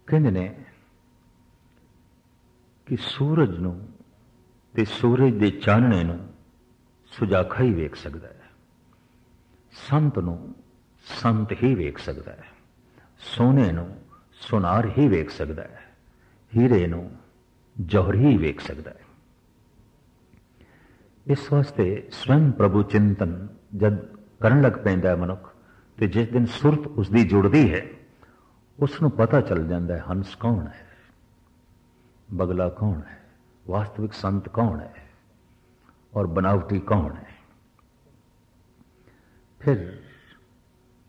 ਕਹਿੰਦੇ ਨੇ ਕਿ ਸੂਰਜ ਨੂੰ ਤੇ ਸੂਰਜ ਦੇ ਚਾਨਣੇ ਨੂੰ ਸੁਜਾਖਾ ਹੀ ਵੇਖ ਸਕਦਾ ਹੈ, ਸੰਤ ਨੂੰ ਸੰਤ ਹੀ ਵੇਖ ਸਕਦਾ ਹੈ, ਸੋਨੇ ਨੂੰ ਸੁਨਾਰ ਹੀ ਵੇਖ ਸਕਦਾ ਹੈ, ਹੀਰੇ ਨੂੰ ਜੌਹਰ ਹੀ ਵੇਖ ਸਕਦਾ ਹੈ। ਇਸ ਵਾਸਤੇ ਸਵੈੰ ਪ੍ਰਭੂ ਚਿੰਤਨ ਜਦ ਕਰਨ ਲੱਗ ਪੈਂਦਾ ਹੈ ਮਨੁੱਖ, ਤੇ ਜਿਸ ਦਿਨ ਸੁਰਤ ਉਸਦੀ ਜੁੜਦੀ ਹੈ, ਉਸ ਨੂੰ ਪਤਾ ਚੱਲ ਜਾਂਦਾ ਹੈ ਹੰਸ ਕੌਣ ਹੈ, ਬਗਲਾ ਕੌਣ ਹੈ, ਵਾਸਤਵਿਕ ਸੰਤ ਕੌਣ ਹੈ ਔਰ ਬਨਾਵਟੀ ਕੌਣ ਹੈ। ਫਿਰ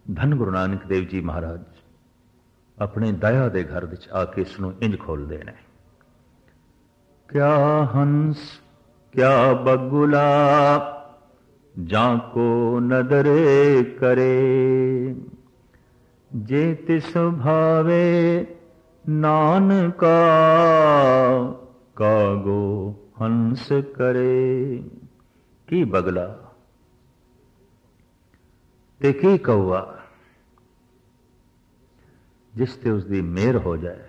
ਧੰਨ ਗੁਰੂ ਨਾਨਕ ਦੇਵ ਜੀ ਮਹਾਰਾਜ ਆਪਣੇ ਦਇਆ ਦੇ ਘਰ ਵਿੱਚ ਆ ਕੇ ਇਸ ਨੂੰ ਇੰਜ ਖੋਲਦੇ ਨੇ, ਕਿਆ ਹੰਸ ਕਿਆ ਬਗੁਲਾ ਜਾਂ ਕੋ ਨਦਰੇ ਕਰੇ, ਜੇ ਤਿਸ ਭਾਵੇ ਨਾਨਕਾ ਕਾਗੋ ਹੰਸ ਕਰੇ। ਕੀ ਬਗਲਾ ਤੇ ਕੀ ਕਊਆ, ਜਿਸ ਤੇ ਉਸਦੀ ਮਿਹਰ ਹੋ ਜਾਏ,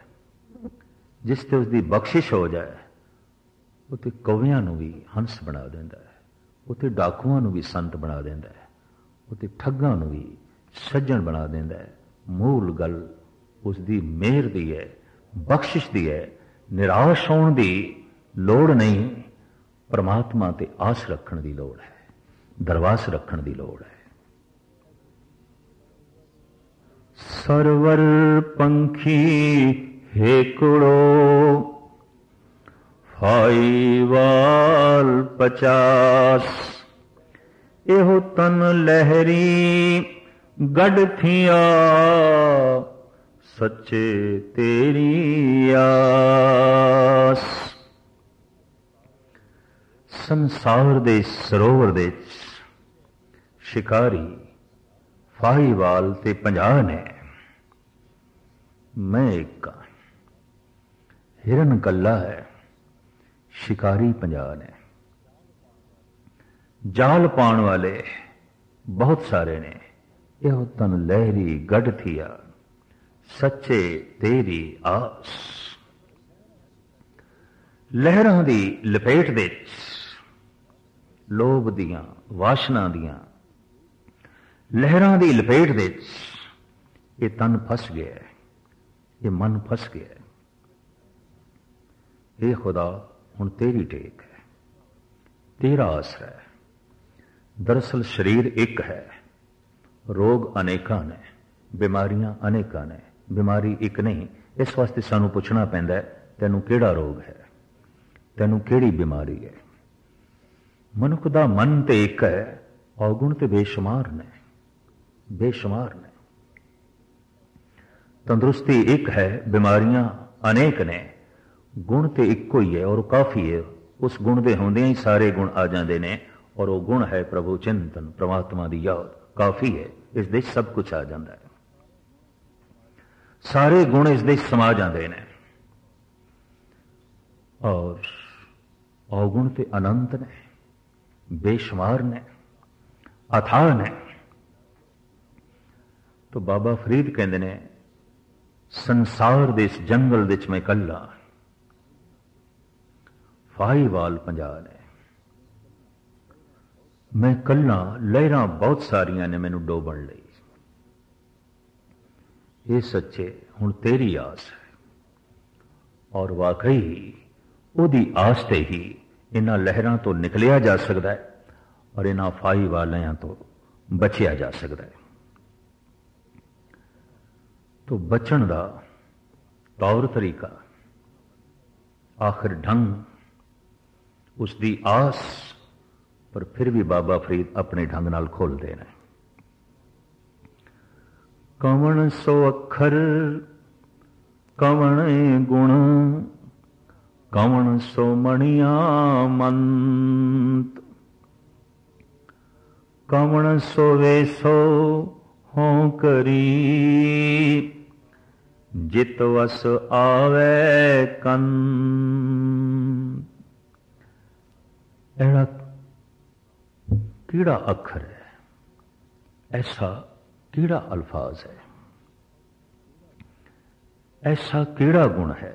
ਜਿਸ ਤੇ ਉਸਦੀ ਬਖਸ਼ਿਸ਼ ਹੋ ਜਾਏ, ਉਹ ਤੇ ਕੌਵਿਆਂ ਨੂੰ ਵੀ ਹੰਸ ਬਣਾ ਦਿੰਦਾ ਹੈ, ਉਹ ਤੇ ਡਾਕੂਆਂ ਨੂੰ ਵੀ ਸੰਤ ਬਣਾ ਦਿੰਦਾ ਹੈ, ਉਹ ਤੇ ਠੱਗਾਂ ਨੂੰ ਵੀ ਸੱਜਣ ਬਣਾ ਦਿੰਦਾ ਹੈ। ਮੂਲ ਗੱਲ ਉਸਦੀ ਮਿਹਰ ਦੀ ਹੈ, ਬਖਸ਼ਿਸ਼ ਦੀ ਹੈ। ਨਿਰਾਸ਼ ਹੋਣ ਦੀ ਲੋੜ ਨਹੀਂ, ਪਰਮਾਤਮਾ ਤੇ ਆਸ ਰੱਖਣ ਦੀ ਲੋੜ ਹੈ, ਦਰਵਾਸ ਰੱਖਣ ਦੀ ਲੋੜ ਹੈ। ਸਰਵਰ ਪੰਖੀ ਹੇਕੜੋ ਫਾਈਵਾਲ 50, ਇਹੋ ਤਨ ਲਹਿਰੀ ਗੜ ਥੀਆ, ਸੱਚੇ ਤੇਰੀ ਆਸ। ਸੰਸਾਰ ਦੇ ਸਰੋਵਰ ਦੇ ਸ਼ਿਕਾਰੀ ਫਾਹੀਵਾਲ ਤੇ 50 ਨੇ, ਮੈਂ ਇੱਕ ਹਿਰਨ ਕੱਲਾ ਹੈ, ਸ਼ਿਕਾਰੀ 50 ਨੇ। ਜਾਲ ਪਾਉਣ ਵਾਲੇ ਬਹੁਤ ਸਾਰੇ ਨੇ, ਇਹੋ ਤਨ ਲਹਿਰੀ ਗੜ ਥੀਆ, ਸੱਚੇ ਤੇਰੀ ਆਸ। ਲਹਿਰਾਂ ਦੀ ਲਪੇਟ ਦੇ ਲੋਭ ਦੀਆਂ ਵਾਸ਼ਨਾ ਦੀਆਂ ਲਹਿਰਾਂ ਦੀ ਲਪੇਟ ਦੇ ਇਹ ਤਨ ਫਸ ਗਿਆ ਹੈ, ਇਹ ਮਨ ਫਸ ਗਿਆ ਹੈ। ਇਹ ਖੁਦਾ ਹੁਣ ਤੇਰੀ ਟੇਕ ਹੈ, ਤੇਰਾ ਆਸਰਾ ਹੈ। ਦਰਅਸਲ ਸਰੀਰ ਇੱਕ ਹੈ, ਰੋਗ ਅਨੇਕਾਂ ਨੇ, ਬਿਮਾਰੀਆਂ ਅਨੇਕਾਂ ਨੇ, ਬਿਮਾਰੀ ਇੱਕ ਨਹੀਂ। ਇਸ ਵਾਸਤੇ ਸਾਨੂੰ ਪੁੱਛਣਾ ਪੈਂਦਾ ਹੈ, ਤੈਨੂੰ ਕਿਹੜਾ ਰੋਗ ਹੈ, ਤੈਨੂੰ ਕਿਹੜੀ ਬਿਮਾਰੀ ਹੈ। ਮਨੁੱਖ ਦਾ ਮਨ ਤੇ ਇੱਕ ਹੈ, ਔਗੁਣ ਤੇ ਬੇਸ਼ੁਮਾਰ ਨੇ, ਬੇਸ਼ੁਮਾਰ ਨੇ। ਤੰਦਰੁਸਤੀ ਇੱਕ ਹੈ, ਬਿਮਾਰੀਆਂ ਅਨੇਕ ਨੇ, ਗੁਣ ਤੇ ਇੱਕੋ ਹੀ ਹੈ ਔਰ ਕਾਫੀ ਹੈ। ਉਸ ਗੁਣ ਦੇ ਹੁੰਦਿਆਂ ਹੀ ਸਾਰੇ ਗੁਣ ਆ ਜਾਂਦੇ ਨੇ, ਔਰ ਉਹ ਗੁਣ ਹੈ ਪ੍ਰਭੂ ਚਿੰਤਨ, ਪ੍ਰਮਾਤਮਾ ਦੀ ਯਾਦ, ਕਾਫੀ ਹੈ। ਇਸ ਦੇ ਸਭ ਕੁਝ ਆ ਜਾਂਦਾ ਹੈ, ਸਾਰੇ ਗੁਣ ਇਸ ਦੇ ਸਮਾ ਜਾਂਦੇ ਨੇ। ਔਰ ਔਗੁਣ ਤੇ ਅਨੰਤ ਨੇ, ਬੇਸ਼ੁਮਾਰ ਨੇ, ਅਥਾਹ ਨੇ। तो बाबा फरीद कहते ने, संसार दे इस जंगल विच मैं कल्ला, फाहीवाल 50 ने, मैं कल्ला, लहरां बहुत सारियां ने मैनू डोबण लई। ये सच्चे हुण तेरी आस है, और वाकई उहदी आस ते ही इन्हां लहरां तो निकलिया जा सकता है और इन्हां फाहीवालियां तो बचिया जा सकता है। तो बचन का तौर तरीका, आखिर ढंग उसकी आस, पर फिर भी बाबा फरीद अपने ढंग नाल खोलते हैं। कवण सो अखर कवण गुण, कवण सो मणिया मंत, कवण सो वेसो हों करी, जित वस आवे कन। ऐसा कीड़ा अखर है, ऐसा कीड़ा अल्फाज है, ऐसा केड़ा गुण है,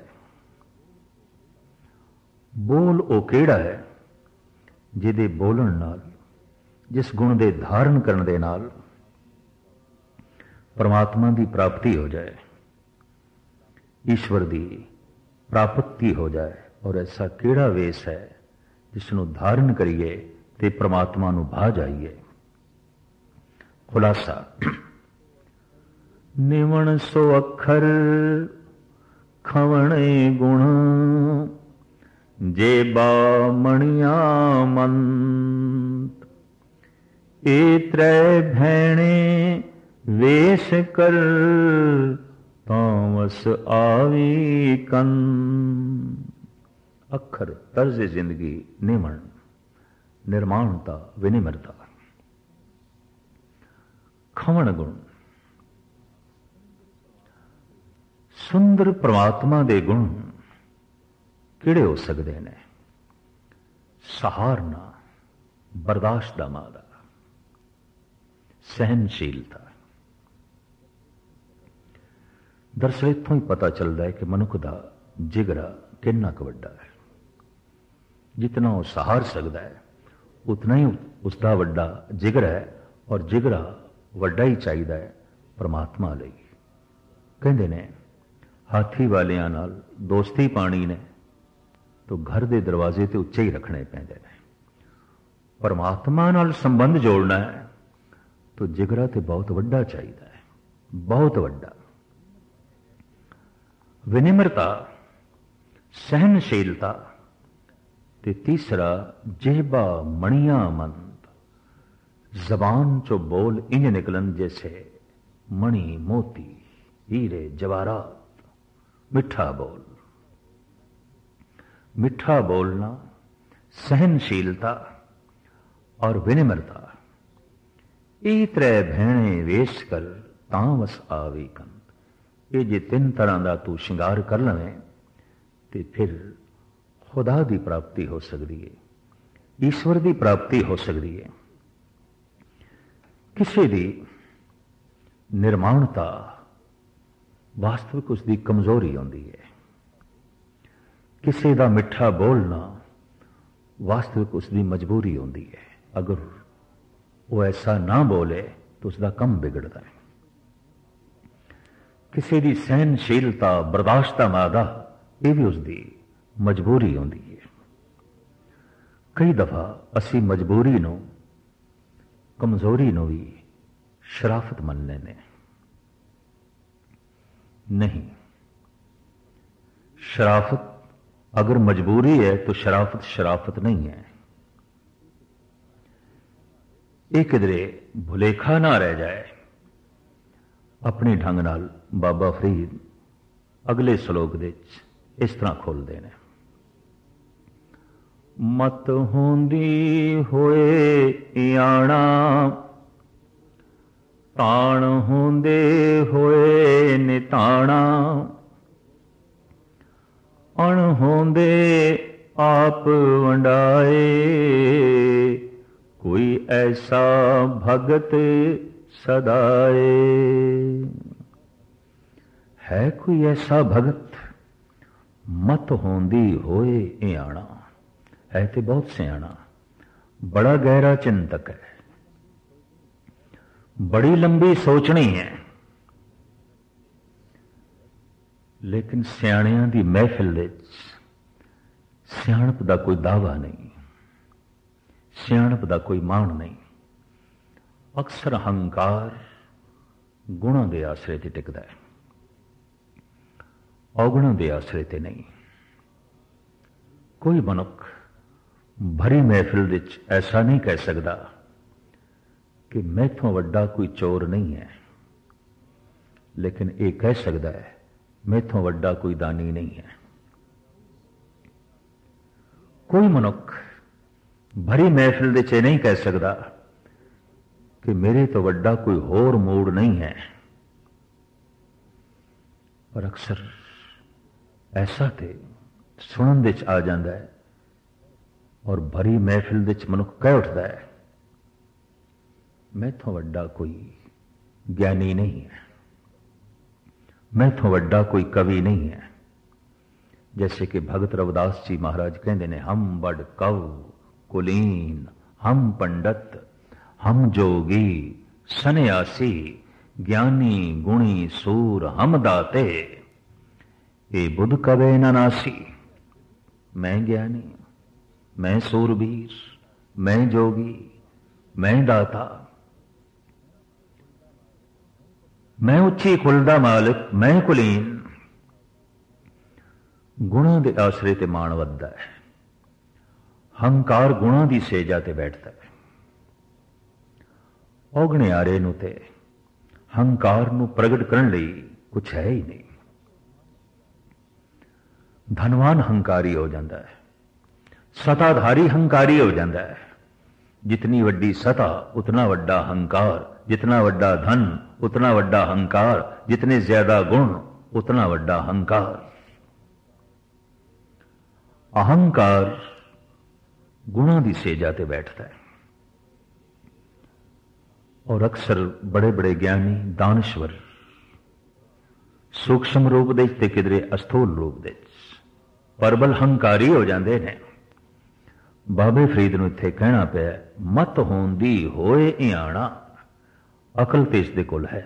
बोल ओ केड़ा है जिहदे बोलण नाल, जिस गुण दे धारण करन दे नाल परमात्मा की प्राप्ति हो जाए, ईश्वर की प्राप्ति हो जाए। और ऐसा केड़ा वेश है जिसनों धारण करिए ते परमात्मा नूं भा जाइए। खुलासा, निवण सो अखर खवणे गुण, जेबा मणिया मंत, ए त्रै भैणे वेश कर, तामस आवी कन। अखर तर्ज जिंदगी, निमण निर्माणता, विनिमरता, खवण गुण सुंदर परमात्मा दे गुण किहड़े हो सकते हैं? सहारना, बर्दाश्त दा मादा, सहनशीलता। दरअसल इत्थों ही पता चलता है कि मनुख का जिगरा कितना क वड्डा है। जितना वह सहार सकता है उतना ही उसका वड्डा जिगर है, और जिगरा वड्डा ही चाहिए है परमात्मा लई। कहते ने हाथी वालियां नाल दोस्ती पानी ने तो घर के दरवाजे तो उच्चे ही रखने पैंदे ने। परमात्मा नाल संबंध जोड़ना है तो जिगरा तो बहुत वड्डा चाहिए है, बहुत वड्डा। विनिम्रता, सहनशीलता, ते तीसरा जेबा मणिया मंद, जबान चो बोल इंज निकलन जैसे मणि मोती हीरे जवाहरात। मिठा बोल, मिठा बोलना, सहनशीलता और विनिम्रता, ये त्रै भेणे वेश कर, तांवस आवी कंत। ये जे तीन तरह का तू श्रृंगार कर लवें तो फिर खुदा की प्राप्ति हो सकती है, ईश्वर की प्राप्ति हो सकती है। किसी की निर्माणता वास्तविक उसकी कमजोरी होती है, किसी का मिठा बोलना वास्तविक उसकी मजबूरी होती है। अगर वो ऐसा ना बोले तो उसका कम बिगड़ता है। किसी की सहनशीलता, बर्दाश्त मादा, ये भी उसकी मजबूरी होती है। कई दफा असी मजबूरी नूं, कमजोरी नूं भी शराफत मन लेने। नहीं, शराफत अगर मजबूरी है तो शराफत शराफत नहीं है। एक किधरे भुलेखा ना रह जाए। अपने ढंग नाल बाबा फरीद अगले श्लोक दे इस तरह खोलते हैं, मत होंदी होए याणा, ताण होंदे होए निताणा, अण होंदे आप वंडाए, कोई ऐसा भगत सदाए। है कोई ऐसा भगत? मत होंदी होए याणा, है तो बहुत सियाणा, बड़ा गहरा चिंतक है, बड़ी लंबी सोचनी है, लेकिन सियाणियां दी महफिल विच सियाणप दा कोई दावा नहीं, सियाणप दा कोई मान नहीं। अक्सर हंकार गुणों के आसरे ते टिकदा है, औगुणों के आसरे ते नहीं। कोई मनुख भरी महफिल विच ऐसा नहीं कह सकता कि मैथों वड्डा कोई चोर नहीं है, लेकिन ये कह सकता है मैथों वड्डा कोई दानी नहीं है। कोई मनुख भरी महफिल विच नहीं कह सकता कि मेरे तो वड्डा कोई होर मूड नहीं है। पर अक्सर ऐसा ते सुनन विच आ जाता है और भरी महफिल विच मनुख कह उठता है मैथों वड्डा कोई ज्ञानी नहीं है, मैथों वड्डा कोई कवि नहीं है। जैसे कि भगत रविदास जी महाराज कहते ने, हम बड़ कव कुलीन, हम पंडित, हम जोगी सन्यासी, ज्ञानी गुणी सूर हम दाते, ये बुध कवे न नासी। मैं ज्ञानी, मैं सूरवीर, मैं जोगी, मैं दाता, मैं उच्ची कुल दा मालिक, मैं कुलीन। गुणों के आसरे ते मान वधदा है। हंकार गुणों की सेजा ते बैठता है। औगणियारे नूं ते हंकार नूं प्रगट करने लई कुछ है ही नहीं। धनवान हंकारी हो जाता है, सताधारी हंकारी हो जाता है। जितनी वड्डी सता उतना वड्डा हंकार, जितना वड्डा धन उतना वड्डा हंकार, जितने ज्यादा गुण उतना वड्डा हंकार। अहंकार गुणों की सेजा ते बैठता है। और अक्सर बड़े बड़े ज्ञानी दानश्वर सूक्ष्म रूप दे ते किधरे अस्थूल रूप दे परबल हंकारी हो जाते हैं। बाबे फरीद नूं इत्थे कहना पिया, मत होंदी होए इयाणा। अकल ते इसदे कोल है,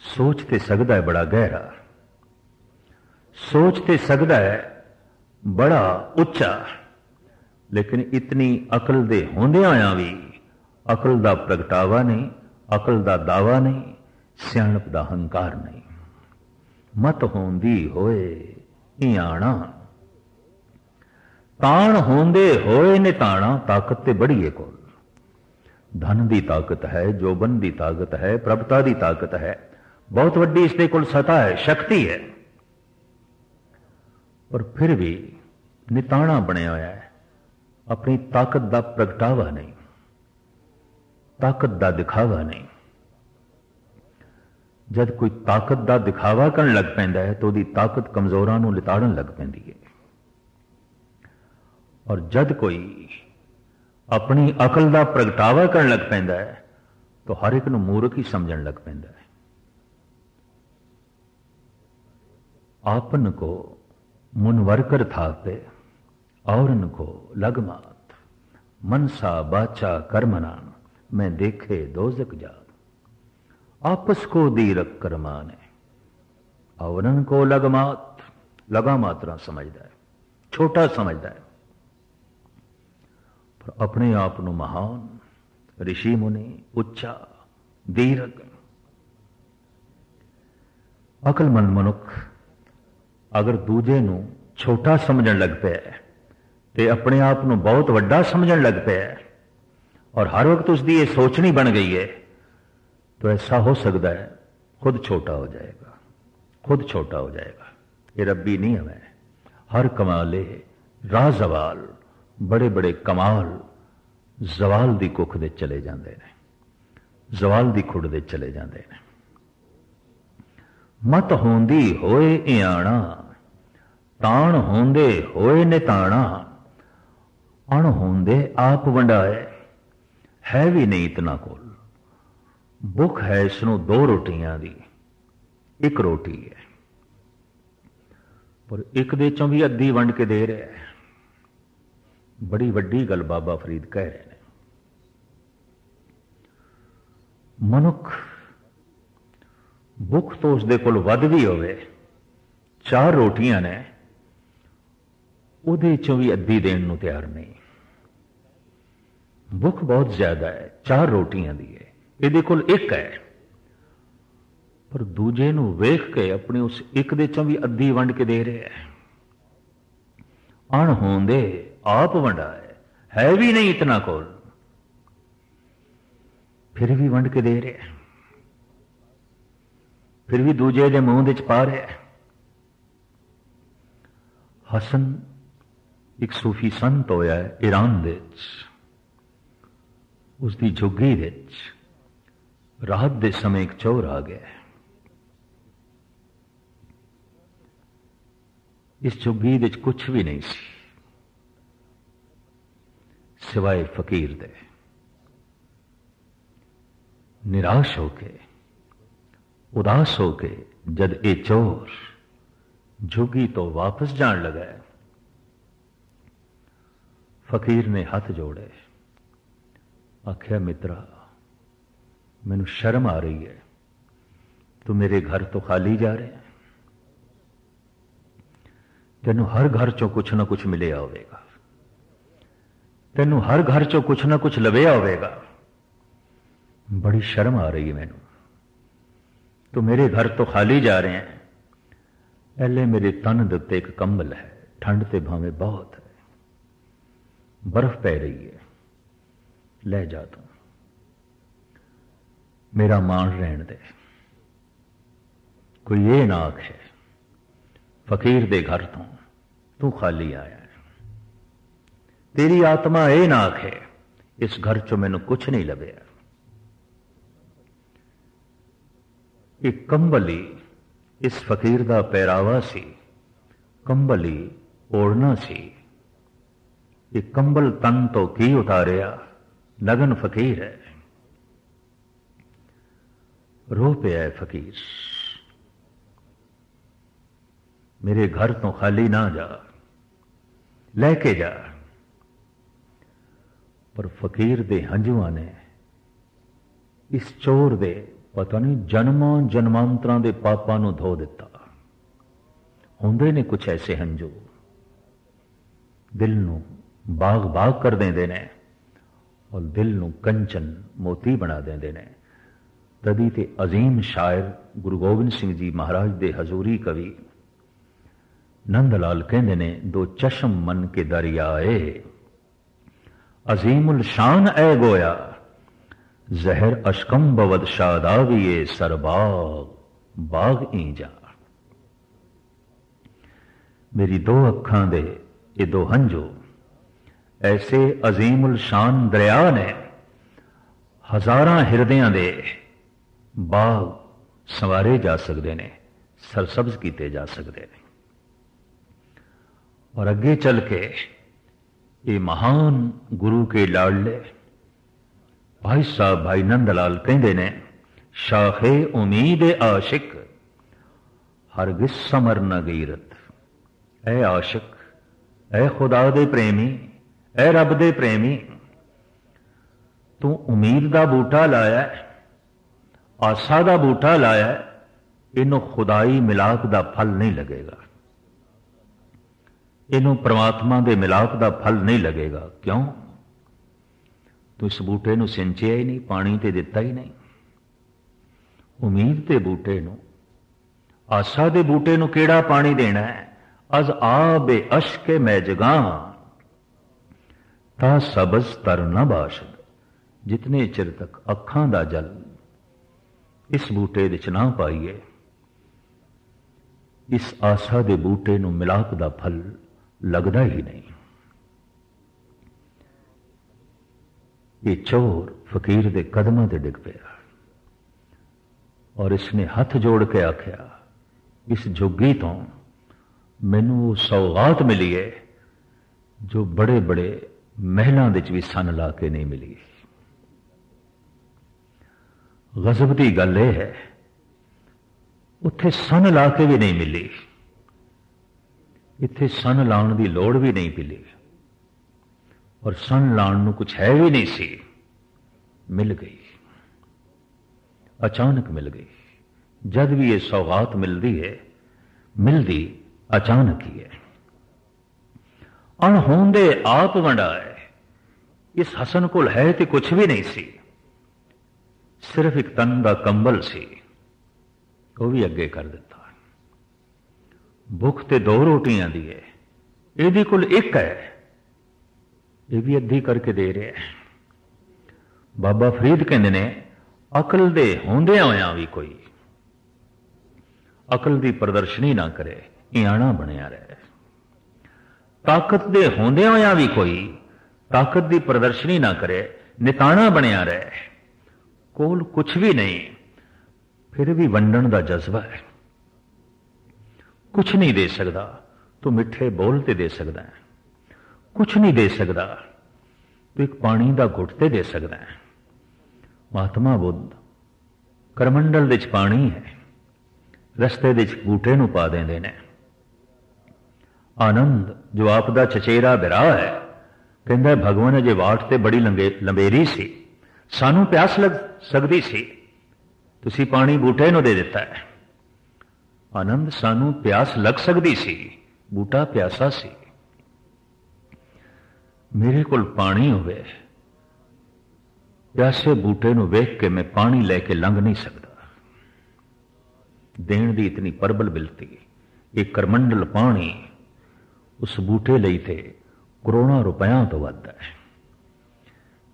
सोच ते सकदा है बड़ा गहरा, सोच ते सकदा है बड़ा उच्चा, लेकिन इतनी अकल दे होंदियां होयां भी अकल दा प्रगटावा नहीं, अकल दा दावा नहीं, सियाणप दा हंकार नहीं। मत होंदी होए इयाणा, ताण होंदे होए निताणा। ताकत ते बड़ी है कोल, धन की ताकत है, जोबन की ताकत है, प्रभुता की ताकत है, बहुत वड्डी इसके कोल सता है, शक्ति है, पर फिर भी निताणा बनया होया है। अपनी ताकत का प्रगटावा नहीं, ताकत का दिखावा नहीं। जब कोई ताकत का दिखावा करन लग पैंदा है तो उसकी ताकत कमजोरां नूं लिताड़न लग पैंदी है। और जब कोई अपनी अकल का प्रगटावा करन लग पैंदा है तो हर एक नूं मूर्ख ही समझण लग पैंदा है। आपन को मुनवर कर थापे औरन को लगमात, मनसा बाचा कर्मना मैं देखे दोजक जात। आपस को दीरक करमाने औरन को लगमात, लगा मात्रा समझदा है, छोटा समझदा है। पर अपने आप नूं महान ऋषि मुनि, उच्चा, दीरक। अकलमंद मनुख अगर दूजे नूं छोटा समझण लग पिया ते अपने आप नूं बहुत वड्डा समझण लग पिया और हर वक्त उसकी ये सोचनी बन गई है, तो ऐसा हो सकता है खुद छोटा हो जाएगा, खुद छोटा हो जाएगा। ये रब्बी नहीं है। हर कमाले राह जवाल, बड़े बड़े कमाल जवाल दी कुख दे चले जाते हैं, जवाल दी खुड़ दे चले जाते हैं। मत होंदी होए इयाणा, ताण होंदे होए निताणा। अण होंदे आप वंडाए, है भी नहीं इतना कोल। भुख है इसनों दो रोटियां दी, एक रोटी है, पर एक दे चों भी अद्धी वंड के दे रहा है। बड़ी वड्डी गल बाबा फरीद कह रहे हैं। मनुख भुख तो उसदे कोल वध भी होवे, 4 रोटियां ने, उहदे चों भी अद्धी देण नूं तैयार नहीं। भुख बहुत ज्यादा है, 4 रोटियां दी है, इहदे कोल एक है, पर दूजे नूं वेख के अपनी उस एक दे चों भी अद्धी वंड के दे रहे हैं। अण होंदे आप वंडाए, है भी नहीं इतना कोल, फिर भी वंड के दे रहे हैं, फिर भी दूजे दे मुंह विच पा रहे हैं। हसन एक सूफी संत होया है ईरान दे विच, उसकी झुग्गी विच रात दे समय एक चोर आ गया। इस झुग्गी विच कुछ भी नहीं सी सिवाय फकीर दे। निराश होके उदास होके जद ये चोर झुग्गी तो वापस जान लगा, फकीर ने हाथ जोड़े, आख्या मित्रा मैनू शर्म आ रही है, तू मेरे घर तो खाली जा रहे हैं, तेनू हर घर चों कुछ ना कुछ मिलिया होवेगा, तेनू हर घर चों कुछ ना कुछ लविया होवेगा, बड़ी शर्म आ रही है मैनू, तो मेरे घर तो खाली जा रहे हैं, पहले मेरे तन दे उत्ते एक कंबल है, ठंड ते भावे बहुत है, बर्फ पै रही है, ले जा तू, मेरा मान रहन दे, कोई ये ना आखे फकीर दे घर तो तू खाली आया है, तेरी आत्मा ये ना आखे इस घर चो मैनू कुछ नहीं लभ्या, एक कंबली इस फकीर दा पहरावा सी, कंबली ओढ़ना सी, एक कंबल तन तो की उतारिया, नगन फकीर है, रो पिया है फकीर, मेरे घर तो खाली ना जा, लेके जा, पर फकीर दे हंजुआ ने इस चोर दे पता नहीं जन्मां जन्मांतरां दे पापां नूं धो दिता, हुंदे ने कुछ ऐसे हंजू दिल नूं बाग बाग कर देंदे ने और दिल नूं कंचन मोती बना देंदे ने। तदी ते अजीम शायर गुरु गोबिंद सिंह जी महाराज दे हजूरी कवि नंदलाल कहंदे ने, दो चश्म मन के दरियाए अजीमुल शान ए गोया, जहर अशकम बवद शादाविये सरबाग बाग ईजा। मेरी दो अखां दे ये दो हंजो ऐसे अजीमुल शान दरिया ने, हजारां हिरदियां दे बाग संवारे जा सकते ने, सरसब्ज किए जा सकते हैं। और अगे चल के ये महान गुरु के लाडले भाई साहब भाई नंदलाल कहते ने, शाखे उम्मीद आशिक हरगिज समर न गीरत। ऐ आशिक, ऐ खुदा दे प्रेमी, ऐ रब दे प्रेमी, तू उम्मीद दा बूटा लाया, आसा दा बूटा लाया, इनू खुदाई मिलाप दा फल नहीं लगेगा, इनू परमात्मा दे मिलाप दा फल नहीं लगेगा। क्यों? तू इस बूटे नू सिंचिया ही नहीं, पानी ते दिता ही नहीं। उम्मीद दे बूटे नू, आसा दे बूटे नू केड़ा पानी देना है? अज आबे अशके मै जगां ता सबज तर न बाशद। जितने चिर तक अखां दा जल इस बूटे विच ना पाईए, इस आसा दे बूटे नू मिलाप दा फल लगदा ही नहीं। ये चोर फकीर दे कदमां ते डिग पिया और इसने हथ जोड़ के आख्या, इस झुग्गी तो मैनू वो सौगात मिली है जो बड़े बड़े महलों विच भी सन ला के नहीं मिली। गजब की गल यह है, उत्थे सन ला के भी नहीं मिली, इत्थे सन लाउण की लोड़ भी नहीं मिली, और सन लाउण नूं कुछ है भी नहीं सी, मिल गई, अचानक मिल गई। जद भी ये सौगात मिलती है, मिलती अचानक ही है। अणहोंदे आप वंडा है। इस हसन कोल है तो कुछ भी नहीं सी, सिर्फ एक तन का कंबल सी, वो भी अगे कर दिता। भुख ते दो रोटियां दी है, यदि कुल एक है, ये भी अद्धी करके दे रहे हैं। बाबा फरीद कहते ने, अकल दे होंदिया होया भी कोई अकल की प्रदर्शनी ना करे, इयाना बनया रहे। ताकत दे होंदिया होया भी कोई ताकत की प्रदर्शनी ना करे, निताना बनया रहे। कोल कुछ भी नहीं, फिर भी वंडन का जज्बा है। कुछ नहीं दे सकता तो मिठे बोल ते दे सकता है, कुछ नहीं दे सकता तो एक पानी का घुट ते दे सकता है। महात्मा बुद्ध करमंडल विच पानी है, रस्ते दे बूटे नूं पा देंदे ने। आनंद जो आप दा चचेरा बिरा है कहंदा भगवान अजे वाट ते बड़ी लंबेरी सी, सानू प्यास लग सकदी सी, तुसी पानी बूटे नूं दे दिता है। आनंद सानू प्यास लग सकदी सी, बूटा प्यासा सी। मेरे कोल पानी होवे, प्यासे बूटे नूं वेख के मैं पानी लेके लंघ नहीं सकता। देण दी इतनी परबल बिलती, एक करमंडल पानी उस बूटे लई ते करोड़ों रुपया तो वध है।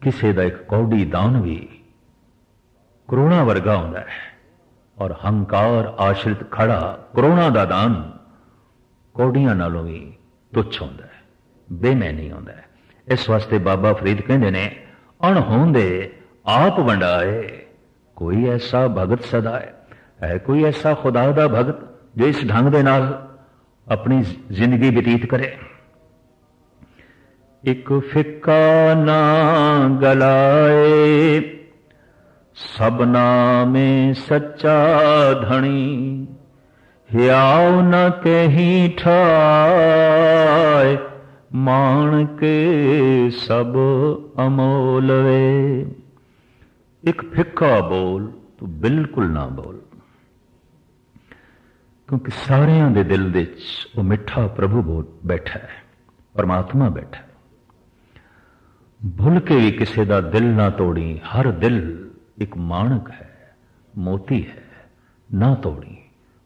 किसी का एक कौड़ी दान भी करोड़ों वर्गा होंदा है, और हंकार आश्रित खड़ा करोड़ों का दान कौड़ियां नालों भी तुच्छ होंदा है, बेमैनी होंदा है। इस वास्ते बाबा फरीद कहंदे ने अणहोंदे आप वंडाए, कोई ऐसा भगत सदाए। है कोई ऐसा खुदा दा भगत जो इस ढंग दे नाल अपनी जिंदगी व्यतीत करे। एक फिक्का ना गलाए, सबना में सच्चा धनी, हियाव न कहीं ठाए, मान के सब अमोल वे। एक फिक्का बोल तो बिल्कुल ना बोल, क्योंकि सारियां दे दिल दे वो मिठा प्रभु बोल बैठा है, परमात्मा बैठा है। भुल के भी किसी का दिल ना तोड़ी, हर दिल एक माणक है, मोती है, ना तोड़ी,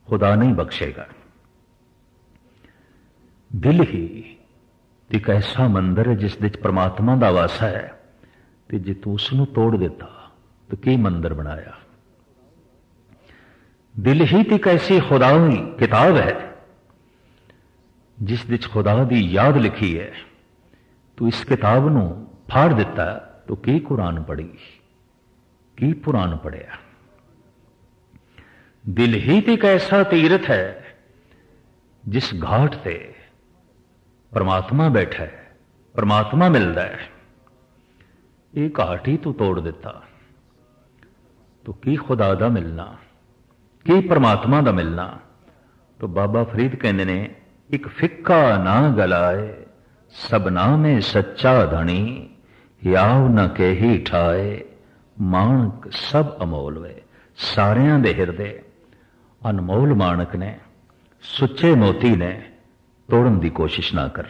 खुदा नहीं बख्शेगा। दिल ही एक ऐसा मंदिर है जिस विच परमात्मा का वासा है, ते जे तू उसनू तोड़ देता तो की मंदिर बनाया। दिल ही एक ऐसी खुदाई किताब है जिस विच खुदा दी याद लिखी है। तू इस किताब नू फाड़ दिता तो की कुरान पढ़ी, की पुराण पढ़िया। दिल ही एक ऐसा तीर्थ है जिस घाट से परमात्मा बैठा है, परमात्मा मिलता है। ये घाट ही तू तोड़ दिता तो की खुदा दा मिलना, की परमात्मा दा मिलना। तो बाबा फरीद कहते ने एक फिक्का ना गलाए, सबना में सच्चा धनी, याव न कही ठाए, माणक सब अमोल वे। सारियां दे हिरदे अनमोल माणक ने, सुच्चे मोती ने, तोड़न की कोशिश ना कर।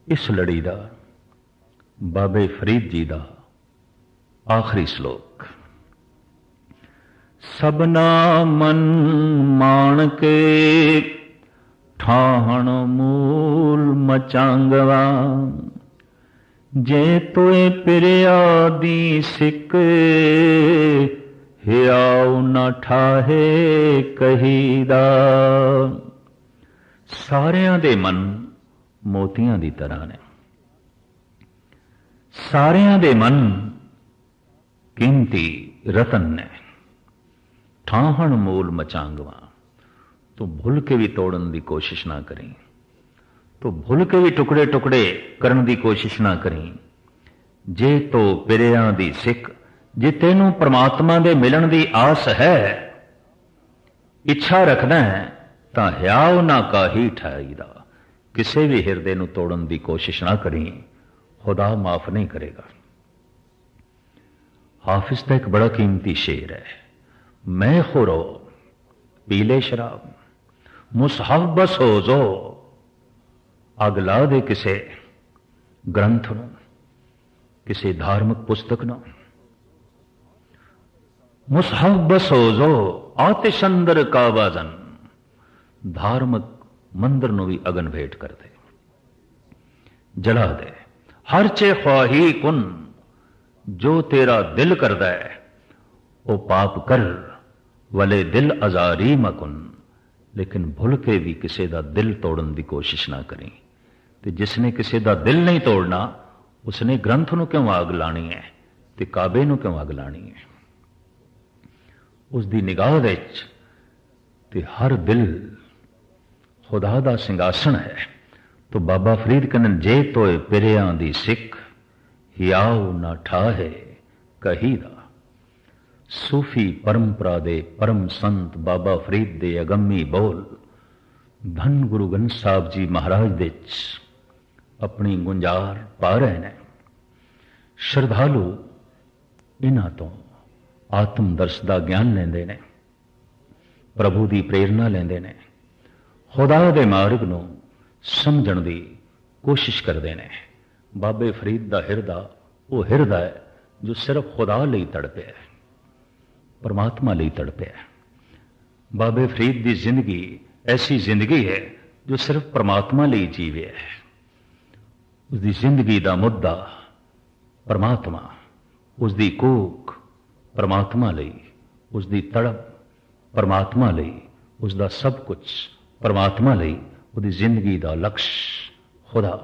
इस लड़ी का बाबे फरीद जी का आखिरी श्लोक। सबना मन मान के ठाहण मूल मचांगवा, जे तोए पिरिया दी सिक, हियाव न ठाहे कहीदा। सारियां दे मन मोतियां दी तरह ने, सारियां दे मन कीमती रतन ने। ठाहण मूल मचांगवा, तो भूल के भी तोड़न की कोशिश ना करें, तो भूल के भी टुकड़े टुकड़े करने की कोशिश ना करें। जे तो पिरियां दी सिख, जे तेनू परमात्मा दे मिलन की आस है, इच्छा रखना है, तो हियाव ना काही ठाईदा। किसी भी हिरदे नू तोड़न की कोशिश ना करें, खुदा माफ नहीं करेगा। हाफिज का एक बड़ा कीमती शेर है। मैं खुरो पीले शराब, मुसहफ बस हो जो, अगला दे किसे ग्रंथ नू, किसी धार्मिक पुस्तक नू। मुसहफ बस हो जो, आतिश अंदर का वाजन, धार्मिक मंदिर नू भी अगन भेंट कर दे, जला दे। हर चे ख्वाही कुन, जो तेरा दिल करदा है वो पाप कर, वले दिल अजारी मकुन। लेकिन भुल के भी किसी का दिल तोड़न की कोशिश ना करें। तो जिसने किसी का दिल नहीं तोड़ना, उसने ग्रंथ नू क्यों आग लानी है, ते काबे नू क्यों आग लानी है। उसकी निगाह विच ते हर दिल खुदा दा सिंगासन है। तो बाबा फरीद कहने, जे तोए पिरियां दी सिख, हियाव ना ठाहे कही दा। सूफी परंपरा दे परम संत बाबा फरीद दे अगम्मी बोल धन गुरु ग्रंथ साहब जी महाराज दे अपनी गुंजार पा रहे हैं। श्रद्धालु इन्हां तो आत्म दर्श का ज्ञान लेंदे ने, प्रभु की प्रेरणा लेंदे ने, खुदा दे मार्ग नूं समझण दी कोशिश करते हैं। बाबे फरीद का हिरदा वो हिरदा है जो सिर्फ खुदा लई तड़पे है, परमात्मा लई तड़पे है। बाबे फरीद की जिंदगी ऐसी जिंदगी है जो सिर्फ परमात्मा लई जीवे है। उसकी जिंदगी का मुद्दा परमात्मा, उसकी कूक परमात्मा लई, उसकी तड़प परमात्मा लई, उसका सब कुछ परमात्मा लई, उसकी जिंदगी का लक्ष्य खुदा।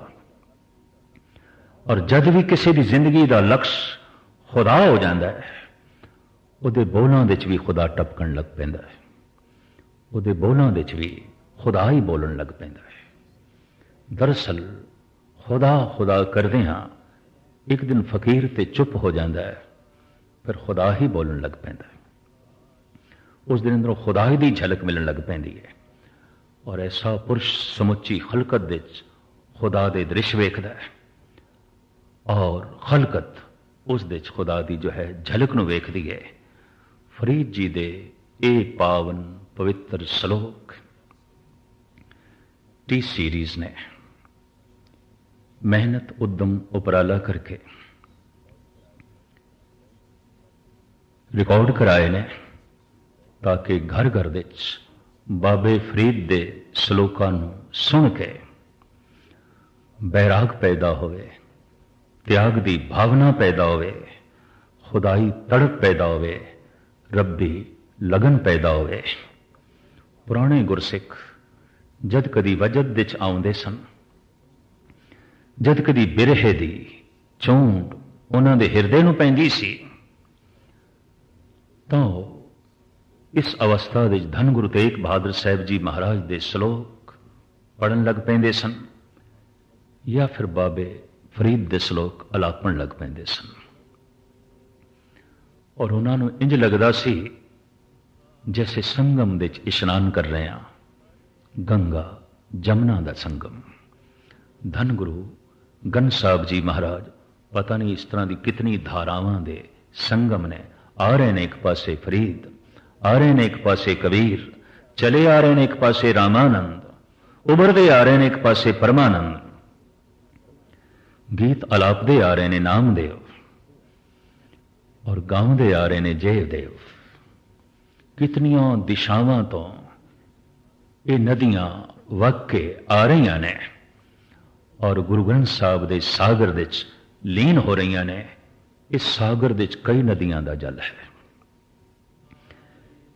और जद भी किसी की जिंदगी का लक्ष्य खुदा हो जाता है, उहदे बोलों विच भी खुदा टपकन लग पैंदा है, उहदे बोलों विच भी खुदा ही बोलन लग पैंदा है। दरअसल खुदा खुदा करदे हां एक दिन फकीर ते चुप हो जाता है, फिर खुदा ही बोलन लग पैंदा है। उस दिन अंदरों खुदा ही दी झलक मिलन लग पैंदी है। और ऐसा पुरुष समुची खलकत विच खुदा दे दृश्य वेखदा है और खलकत उस विच खुदा दी जो है झलक नूं वेखदी है। फरीद जी दे ए पावन पवित्र श्लोक टी सीरीज ने मेहनत उद्यम उपराला करके रिकॉर्ड कराए ने, ताकि घर घर विच बाबे फरीद दे श्लोकां नूं सुन के बैराग पैदा होवे, त्याग दी भावना पैदा होवे, खुदाई तड़प पैदा होवे, रब्बी लगन पैदा होवे। पुराने गुरसिख जद कदी वजद विच आउंदे सन, जद कदी बिरहे दी चोंड उन्हां दे हिरदे नूं पैंदी सी, तो इस अवस्था विच धन गुरु तेग बहादुर साहब जी महाराज दे श्लोक पढ़न लग पैंदे सन, या फिर बाबे फरीद दे श्लोक अलापण लग पैंदे सन। और उन्हां नूं इंज लगदा सी जैसे संगम विच इशनान कर रहे हैं, गंगा जमुना दा संगम। धन गुरु ग्रंथ साहब जी महाराज पता नहीं इस तरह की कितनी धारावां दे संगम ने। आ रहे ने एक पासे फरीद, आ रहे ने एक पासे कबीर, चले आ रहे ने एक पासे रामानंद, उभरते आ रहे ने एक पासे परमानंद, गीत अलापदे आ रहे ने नामदेव और गाउंदे आ रहे ने जयदेव। कितनियां दिशावां तो ये नदियां वग के आ रही ने और गुरु ग्रंथ साहब दे सागर विच लीन हो रही ने। इस सागर विच कई नदियां दा जल है,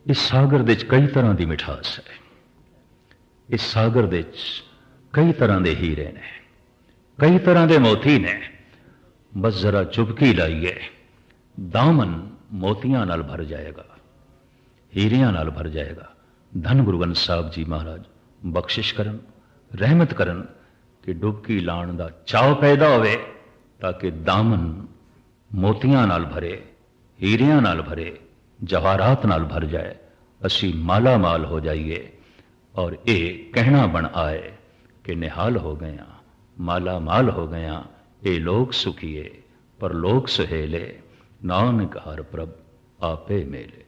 इस सागर विच कई तरह की मिठास है, इस सागर विच कई तरह के हीरे ने, कई तरह के मोती ने। बस जरा चुपकी लाइए, दामन मोतियां नाल भर जाएगा, हीरियां नाल भर जाएगा। धन गुरु ग्रंथ साहब जी महाराज बख्शिश करन, रहमत करन कि डुबकी लाण दा चाव पैदा होवे, ताकि दामन मोतियां नाल भरे, हीरियां नाल भरे, जवाहरात नाल भर जाए, असी माला माल हो जाइए और ये कहना बन आए कि निहाल हो गया, माला माल हो गया, ये लोग सुखिए पर लोग सुहेले, नानक हर प्रभ आपे मेले।